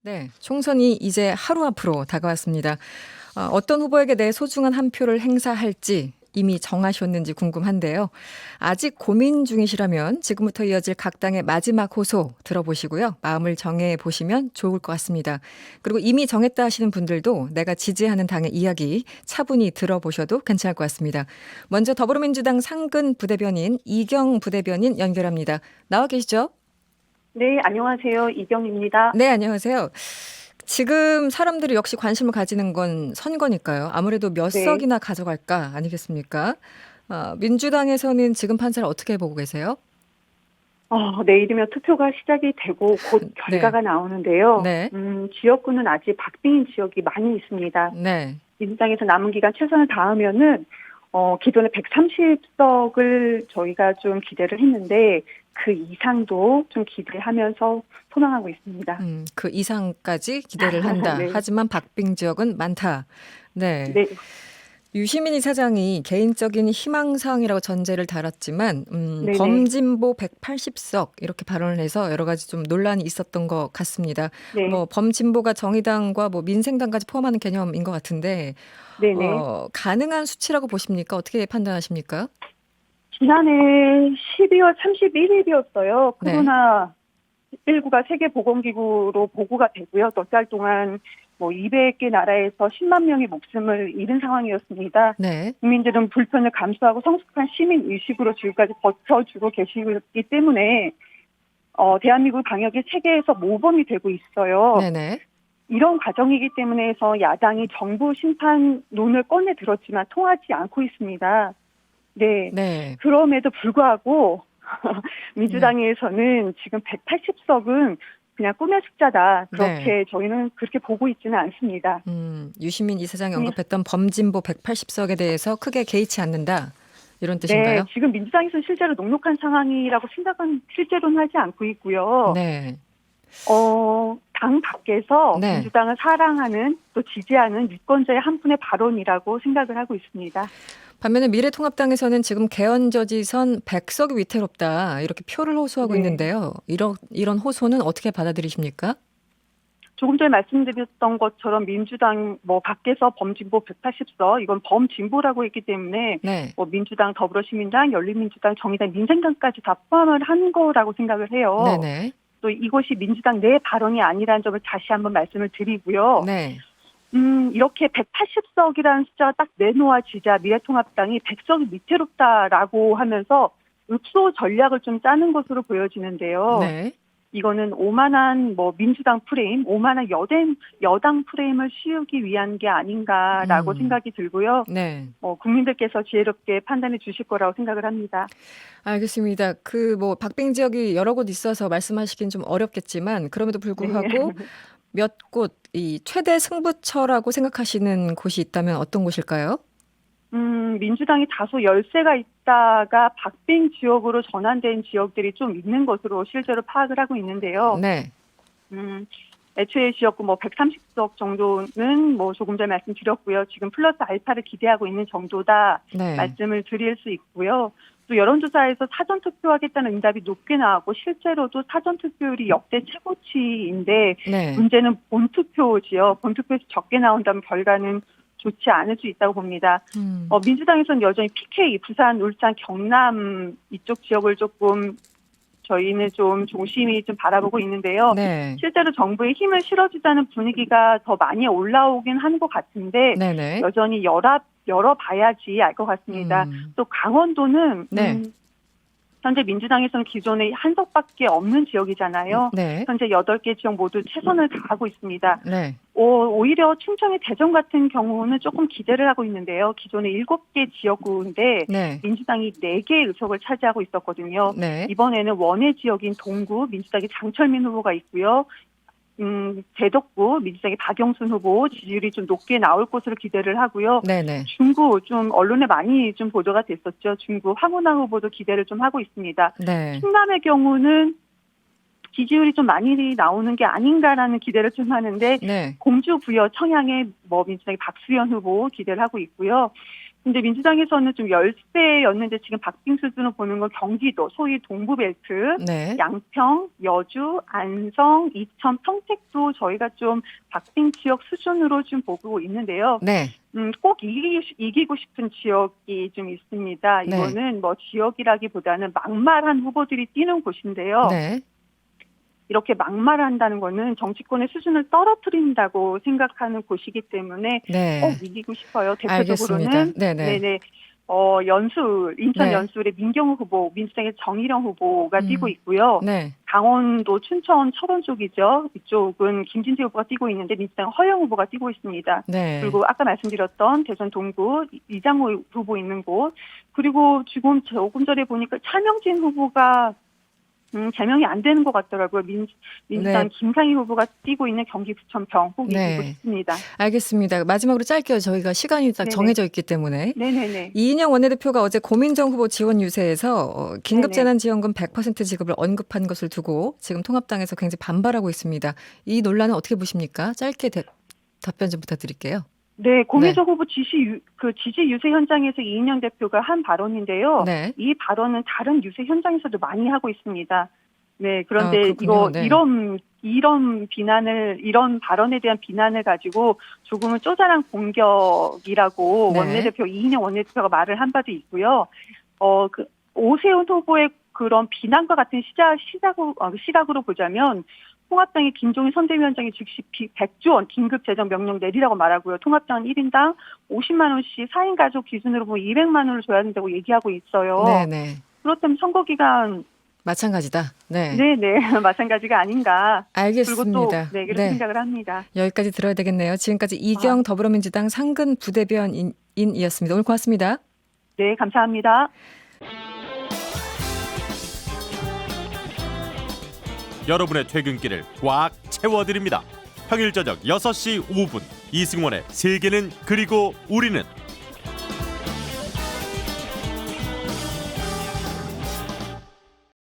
네, 총선이 이제 하루 앞으로 다가왔습니다. 어떤 후보에게 내 소중한 한 표를 행사할지 이미 정하셨는지 궁금한데요. 아직 고민 중이시라면 지금부터 이어질 각 당의 마지막 호소 들어보시고요. 마음을 정해 보시면 좋을 것 같습니다. 그리고 이미 정했다 하시는 분들도 내가 지지하는 당의 이야기 차분히 들어보셔도 괜찮을 것 같습니다. 먼저 더불어민주당 상근 부대변인 이경 부대변인 연결합니다. 나와 계시죠? 네, 안녕하세요. 이경입니다. 네, 안녕하세요. 지금 사람들이 역시 관심을 가지는 건 선거니까요. 아무래도 몇 네. 석이나 가져갈까 아니겠습니까? 민주당에서는 지금 판세를 어떻게 보고 계세요? 내일이면 투표가 시작이 되고 곧 네, 결과가 나오는데요. 네, 지역구는 아직 박빙인 지역이 많이 있습니다. 네. 민주당에서 남은 기간 최선을 다하면은, 기존에 130석을 저희가 좀 기대를 했는데, 그 이상도 좀 기대하면서 소망하고 있습니다. 그 이상까지 기대를 한다. 네. 하지만 박빙 지역은 많다. 네. 네. 유시민 이사장이 개인적인 희망사항이라고 전제를 달았지만 네네. 범진보 180석 이렇게 발언을 해서 여러 가지 좀 논란이 있었던 것 같습니다. 네. 뭐 범진보가 정의당과 뭐 민생당까지 포함하는 개념인 것 같은데 네네. 가능한 수치라고 보십니까? 어떻게 판단하십니까? 지난해 12월 31일이었어요. 네, 코로나19가 세계보건기구로 보고가 되고요. 몇 달 동안 뭐 200개 나라에서 10만 명의 목숨을 잃은 상황이었습니다. 네, 국민들은 불편을 감수하고 성숙한 시민 의식으로 지금까지 버텨주고 계시기 때문에 대한민국 방역이 세계에서 모범이 되고 있어요. 네네, 이런 과정이기 때문에 해서 야당이 정부 심판론을 꺼내 들었지만 통하지 않고 있습니다. 네. 네, 그럼에도 불구하고 네, 민주당에서는 지금 180석은 그냥 꿈의 숫자다. 네. 그렇게 저희는 그렇게 보고 있지는 않습니다. 유시민 이사장이 그냥 언급했던 범진보 180석에 대해서 크게 개의치 않는다. 이런 네, 뜻인가요? 지금 민주당에서는 실제로 녹록한 상황이라고 생각은 실제로는 하지 않고 있고요. 네, 당 밖에서 네. 민주당을 사랑하는 또 지지하는 유권자의 한 분의 발언이라고 생각을 하고 있습니다. 반면에 미래통합당에서는 지금 개헌저지선 100석이 위태롭다 이렇게 표를 호소하고 네. 있는데요. 이런 호소는 어떻게 받아들이십니까? 조금 전에 말씀드렸던 것처럼 민주당 뭐 밖에서 범진보 180석 이건 범진보라고 했기 때문에 네, 뭐 민주당, 더불어시민당, 열린민주당, 정의당, 민생당까지 다 포함을 한 거라고 생각을 해요. 네네, 또 이것이 민주당 내 발언이 아니라는 점을 다시 한번 말씀을 드리고요. 네, 이렇게 180석이라는 숫자가 딱 내놓아지자 미래통합당이 100석이 위태롭다라고 하면서 읍소 전략을 좀 짜는 것으로 보여지는데요. 네, 이거는 오만한 뭐 민주당 프레임, 오만한 여당 프레임을 씌우기 위한 게 아닌가라고 음, 생각이 들고요. 네. 국민들께서 지혜롭게 판단해 주실 거라고 생각을 합니다. 알겠습니다. 그 뭐 박빙 지역이 여러 곳 있어서 말씀하시긴 좀 어렵겠지만 그럼에도 네. 불구하고 몇 곳 이 최대 승부처라고 생각하시는 곳이 있다면 어떤 곳일까요? 민주당이 다소 열세가 있다가 박빙 지역으로 전환된 지역들이 좀 있는 것으로 실제로 파악을 하고 있는데요. 네, 음, 애초에 지역구 뭐 130석 정도는 뭐 조금 전에 말씀드렸고요. 지금 플러스 알파를 기대하고 있는 정도다 네, 말씀을 드릴 수 있고요. 또 여론조사에서 사전투표하겠다는 응답이 높게 나왔고 실제로도 사전투표율이 역대 최고치인데 네, 문제는 본투표지요. 본투표에서 적게 나온다면 결과는 좋지 않을 수 있다고 봅니다. 음, 민주당에서는 여전히 PK, 부산, 울산, 경남 이쪽 지역을 조금 저희는 좀 조심히 좀 바라보고 있는데요. 네, 실제로 정부에 힘을 실어주자는 분위기가 더 많이 올라오긴 한 것 같은데 네네, 여전히 열어봐야지 알 것 같습니다. 또 강원도는 네, 현재 민주당에서는 기존에 한 석밖에 없는 지역이잖아요. 네, 현재 8개 지역 모두 최선을 다하고 있습니다. 네, 오히려 충청의 대전 같은 경우는 조금 기대를 하고 있는데요. 기존에 7개 지역구인데 네, 민주당이 4개의 의석을 차지하고 있었거든요. 네, 이번에는 원외 지역인 동구 민주당이 장철민 후보가 있고요. 대덕구 민주당의 박영순 후보 지지율이 좀 높게 나올 것으로 기대를 하고요. 네네, 중구 좀 언론에 많이 좀 보도가 됐었죠. 중구 황운하 후보도 기대를 좀 하고 있습니다. 네, 충남의 경우는 지지율이 좀 많이 나오는 게 아닌가라는 기대를 좀 하는데 네, 공주 부여 청양의 뭐 민주당의 박수현 후보 기대를 하고 있고요. 근데 민주당에서는 좀 열세였는데 지금 박빙 수준을 보는 건 경기도, 소위 동부벨트, 네. 양평, 여주, 안성, 이천, 평택도 저희가 좀 박빙 지역 수준으로 좀 보고 있는데요. 네. 꼭 이기고 싶은 지역이 좀 있습니다. 네. 이거는 뭐 지역이라기보다는 막말한 후보들이 뛰는 곳인데요. 네. 이렇게 막말한다는 거는 정치권의 수준을 떨어뜨린다고 생각하는 곳이기 때문에 네. 꼭 이기고 싶어요. 알겠습니다. 대표적으로는 네네. 연수, 인천 네. 연수의 민경우 후보, 민주당의 정일영 후보가 뛰고 있고요. 네. 강원도 춘천 철원 쪽이죠. 이쪽은 김진태 후보가 뛰고 있는데 민주당 허영 후보가 뛰고 있습니다. 네. 그리고 아까 말씀드렸던 대전 동구 이장호 후보 있는 곳, 그리고 지금 조금 전에 보니까 차명진 후보가 제명이 안 되는 것 같더라고요. 민주당 네. 김상희 후보가 뛰고 있는 경기 부천평 꼭 네. 이기고 싶습니다. 알겠습니다. 마지막으로 짧게요. 저희가 시간이 딱 네네. 정해져 있기 때문에. 네네네. 이인영 원내대표가 어제 고민정 후보 지원 유세에서 긴급재난지원금 100% 지급을 언급한 것을 두고 지금 통합당에서 굉장히 반발하고 있습니다. 이 논란은 어떻게 보십니까? 짧게 답변 좀 부탁드릴게요. 네, 고민정 후보 지지 유세 현장에서 이인영 대표가 한 발언인데요. 네. 이 발언은 다른 유세 현장에서도 많이 하고 있습니다. 네, 그런데 그렇군요. 네. 이런 발언에 대한 비난을 가지고 조금은 쪼잔한 공격이라고 네. 이인영 원내대표가 말을 한 바도 있고요. 오세훈 후보의 그런 비난과 같은 시각으로 보자면 통합당의 김종인 선대위원장이 즉시 100조 원 긴급 재정 명령 내리라고 말하고요. 통합당은 1인당 50만 원씩 4인 가족 기준으로 보면 200만 원을 줘야 된다고 얘기하고 있어요. 네네. 그렇다면 선거 기간 마찬가지다. 네. 네네 마찬가지가 아닌가. 알겠습니다. 그리고 또 그렇게 생각을 합니다. 여기까지 들어야 되겠네요. 지금까지 이경 더불어민주당 상근 부대변인이었습니다. 오늘 고맙습니다. 네, 감사합니다. 여러분의 퇴근길을 꽉 채워드립니다. 평일 저녁 6시 5분 이승원의 세계는 그리고 우리는